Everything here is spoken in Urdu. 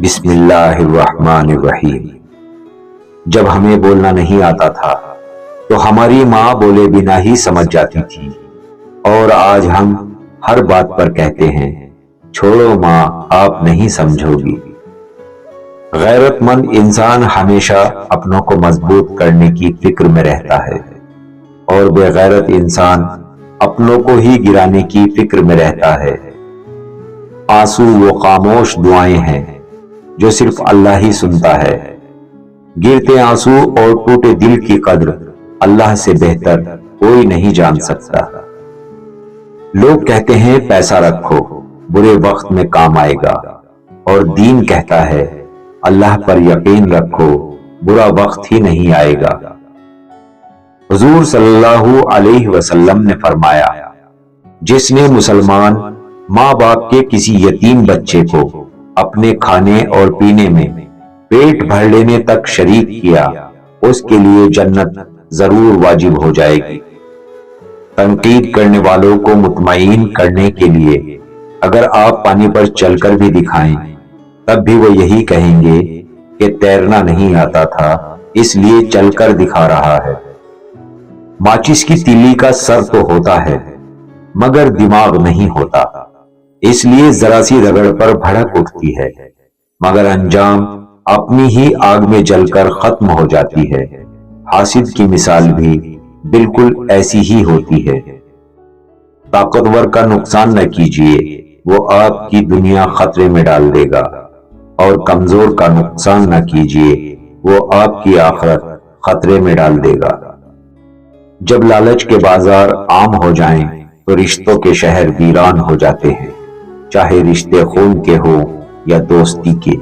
بسم اللہ الرحمن الرحیم۔ جب ہمیں بولنا نہیں آتا تھا تو ہماری ماں بولے بنا ہی سمجھ جاتی تھی، اور آج ہم ہر بات پر کہتے ہیں چھوڑو ماں آپ نہیں سمجھو گی۔ غیرت مند انسان ہمیشہ اپنوں کو مضبوط کرنے کی فکر میں رہتا ہے، اور بے غیرت انسان اپنوں کو ہی گرانے کی فکر میں رہتا ہے۔ آنسو وہ خاموش دعائیں ہیں جو صرف اللہ ہی سنتا ہے۔ گرتے آنسو اور ٹوٹے دل کی قدر اللہ سے بہتر کوئی نہیں جان سکتا۔ لوگ کہتے ہیں پیسہ رکھو برے وقت میں کام آئے گا، اور دین کہتا ہے اللہ پر یقین رکھو برا وقت ہی نہیں آئے گا۔ حضور صلی اللہ علیہ وسلم نے فرمایا، جس نے مسلمان ماں باپ کے کسی یتیم بچے کو اپنے کھانے اور پینے میں پیٹ بھر لینے تک شریک کیا، اس کے لیے جنت ضرور واجب ہو جائے گی۔ تنقید کرنے والوں کو مطمئن کرنے کے لیے اگر آپ پانی پر چل کر بھی دکھائیں تب بھی وہ یہی کہیں گے کہ تیرنا نہیں آتا تھا اس لیے چل کر دکھا رہا ہے۔ ماچس کی تیلی کا سر تو ہوتا ہے مگر دماغ نہیں ہوتا، اس لیے ذرا سی رگڑ پر بھڑک اٹھتی ہے مگر انجام اپنی ہی آگ میں جل کر ختم ہو جاتی ہے۔ حاسد کی مثال بھی بالکل ایسی ہی ہوتی ہے۔ طاقتور کا نقصان نہ کیجیے، وہ آپ کی دنیا خطرے میں ڈال دے گا، اور کمزور کا نقصان نہ کیجیے، وہ آپ کی آخرت خطرے میں ڈال دے گا۔ جب لالچ کے بازار عام ہو جائیں تو رشتوں کے شہر ویران ہو جاتے ہیں، چاہے رشتے خون کے ہوں یا دوستی کے۔